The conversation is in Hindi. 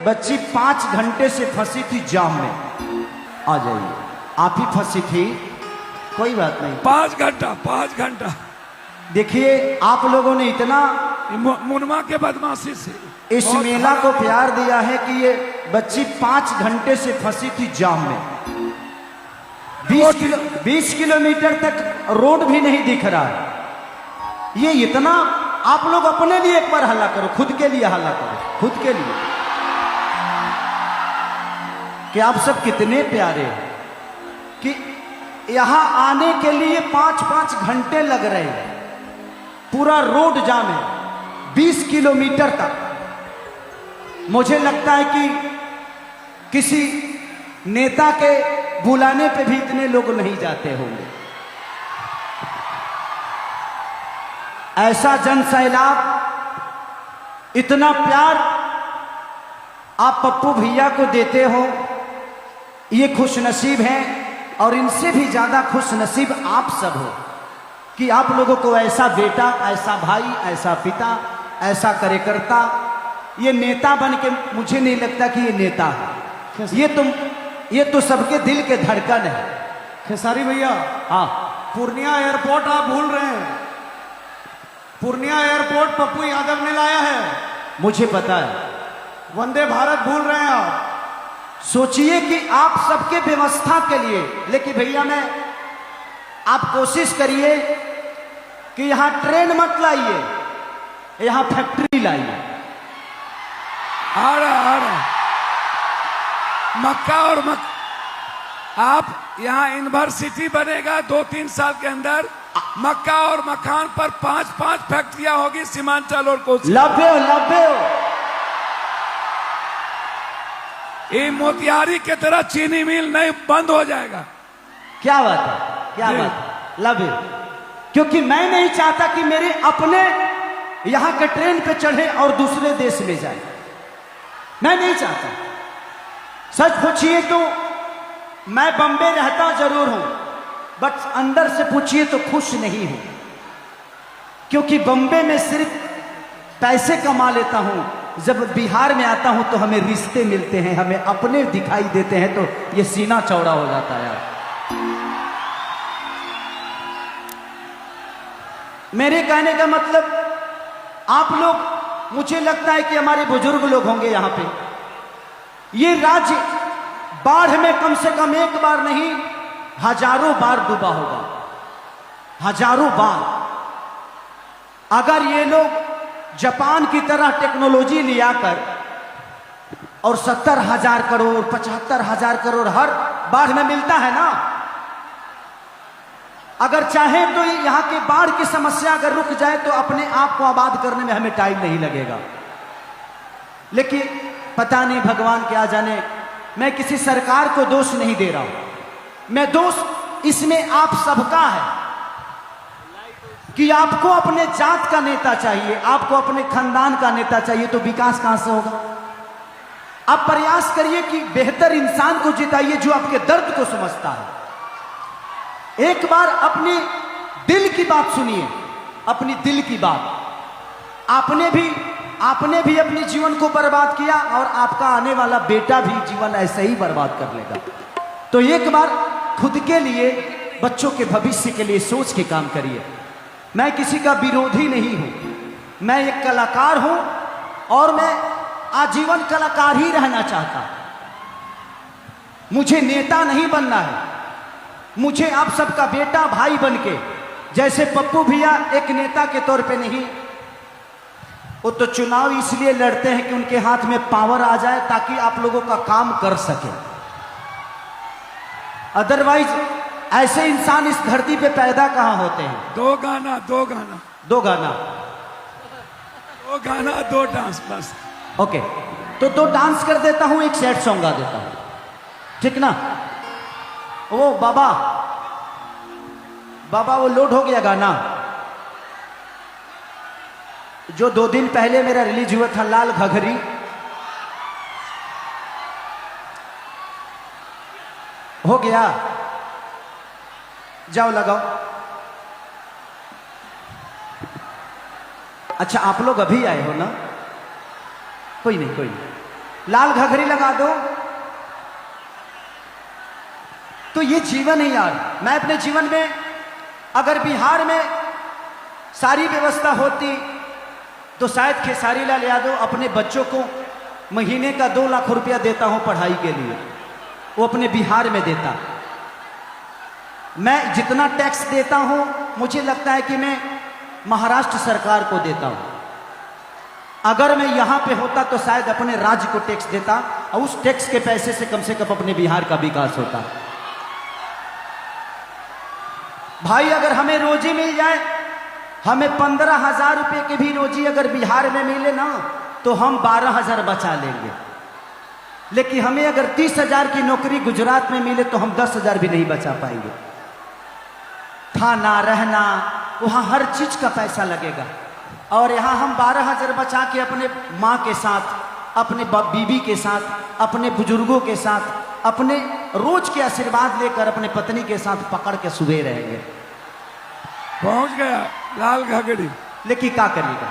बच्ची 5 घंटे से फंसी थी जाम में। आ जाइए, आप ही फंसी थी, कोई बात नहीं। 5 घंटा देखिए, आप लोगों ने इतना मुनमा के बदमाशी से इस मेला को प्यार दिया है कि ये बच्ची 5 घंटे से फंसी थी जाम में। 20 किलोमीटर तक रोड भी नहीं दिख रहा है। ये इतना, आप लोग अपने लिए एक बार हल्ला करो, खुद के लिए हल्ला करो, खुद के लिए, कि आप सब कितने प्यारे हैं कि यहां आने के लिए 5-5 घंटे लग रहे हैं। पूरा रोड जाम है 20 किलोमीटर तक। मुझे लगता है कि किसी नेता के बुलाने पे भी इतने लोग नहीं जाते होंगे। ऐसा जन सैलाब, इतना प्यार आप पप्पू भैया को देते हो, ये खुशनसीब हैं। और इनसे भी ज्यादा खुशनसीब आप सब हो कि आप लोगों को ऐसा बेटा, ऐसा भाई, ऐसा पिता, ऐसा कार्यकर्ता, ये नेता बन के मुझे नहीं लगता कि ये नेता है। ये तो सबके दिल के धड़कन है। खेसारी भैया, हाँ, पूर्णिया एयरपोर्ट आप भूल रहे हैं। पूर्णिया एयरपोर्ट पप्पू यादव ने लाया है। मुझे पता है। वंदे भारत भूल रहे हैं आप। सोचिए कि आप सबके व्यवस्था के लिए, लेकिन भैया आप कोशिश करिए कि यहां ट्रेन मत लाइए, यहां फैक्ट्री लाइए। आ रहा मक्का और आप यहाँ यूनिवर्सिटी बनेगा 2-3 साल के अंदर। मक्का और मखान पर 5-5 फैक्ट्रियां होगी, सीमांचल और कोसी। लभ्य हो ये मोतिहारी की तरह चीनी मिल नहीं बंद हो जाएगा। क्या बात है, क्या बात है, लव यू। क्योंकि मैं नहीं चाहता कि मेरे अपने यहां के ट्रेन पे चढ़े और दूसरे देश में जाए। मैं नहीं चाहता। सच पूछिए तो मैं बम्बे रहता जरूर हूं, बट अंदर से पूछिए तो खुश नहीं हूं। क्योंकि बम्बे में सिर्फ पैसे कमा लेता हूं, जब बिहार में आता हूं तो हमें रिश्ते मिलते हैं, हमें अपने दिखाई देते हैं, तो ये सीना चौड़ा हो जाता है यार। मेरे कहने का मतलब, आप लोग, मुझे लगता है कि हमारे बुजुर्ग लोग होंगे यहां पे। ये राज्य बाढ़ में कम से कम एक बार नहीं, हजारों बार डूबा होगा, हजारों बार। अगर ये लोग जापान की तरह टेक्नोलॉजी लिया कर और 70,000 करोड़ 75,000 करोड़ हर बाढ़ में मिलता है ना, अगर चाहे तो यहां की बाढ़ की समस्या अगर रुक जाए तो अपने आप को आबाद करने में हमें टाइम नहीं लगेगा। लेकिन पता नहीं भगवान क्या जाने, मैं किसी सरकार को दोष नहीं दे रहा हूं, मैं दोष इसमें आप सबका है कि आपको अपने जात का नेता चाहिए, आपको अपने खानदान का नेता चाहिए, तो विकास कहां से होगा? आप प्रयास करिए कि बेहतर इंसान को जिताइए जो आपके दर्द को समझता है। एक बार अपनी दिल की बात सुनिए, अपनी दिल की बात। आपने भी अपने जीवन को बर्बाद किया और आपका आने वाला बेटा भी जीवन ऐसे ही बर्बाद कर लेगा। तो एक बार खुद के लिए, बच्चों के भविष्य के लिए सोच के काम करिए। मैं किसी का विरोधी नहीं हूं, मैं एक कलाकार हूं और मैं आजीवन कलाकार ही रहना चाहता। मुझे नेता नहीं बनना है, मुझे आप सबका बेटा भाई बनके, जैसे पप्पू भैया एक नेता के तौर पे नहीं, वो तो चुनाव इसलिए लड़ते हैं कि उनके हाथ में पावर आ जाए ताकि आप लोगों का काम कर सके। अदरवाइज ऐसे इंसान इस धरती पे पैदा कहां होते हैं? दो गाना 2 डांस बस। ओके, तो 2 डांस कर देता हूं, एक सैड सॉन्ग गा देता हूं, ठीक ना? ओ बाबा वो लोड हो गया गाना जो 2 दिन पहले मेरा रिलीज हुआ था, लाल घघरी। हो गया, जाओ लगाओ। अच्छा, आप लोग अभी आए हो ना? कोई नहीं, कोई नहीं। लाल घघरी लगा दो। तो ये जीवन है यार। मैं अपने जीवन में अगर बिहार में सारी व्यवस्था होती तो शायद खेसारी लाल यादव अपने बच्चों को महीने का 2 लाख रुपया देता हूं पढ़ाई के लिए, वो अपने बिहार में देता। मैं जितना टैक्स देता हूं मुझे लगता है कि मैं महाराष्ट्र सरकार को देता हूं। अगर मैं यहां पे होता तो शायद अपने राज्य को टैक्स देता और उस टैक्स के पैसे से कम अपने बिहार का विकास होता। भाई अगर हमें रोजी मिल जाए, हमें 15,000 रुपये की भी रोजी अगर बिहार में मिले ना तो हम 12,000 बचा लेंगे। लेकिन हमें अगर 30,000 की नौकरी गुजरात में मिले तो हम 10,000 भी नहीं बचा पाएंगे। खाना रहना वहां हर चीज का पैसा लगेगा और यहां हम 12,000 बचा के अपने माँ के साथ, अपने बीबी के साथ, अपने बुजुर्गों के साथ, अपने रोज के आशीर्वाद लेकर अपने पत्नी के साथ पकड़ के सुबह रहेंगे। पहुंच गया लाल घघरी। लेकिन क्या करिएगा।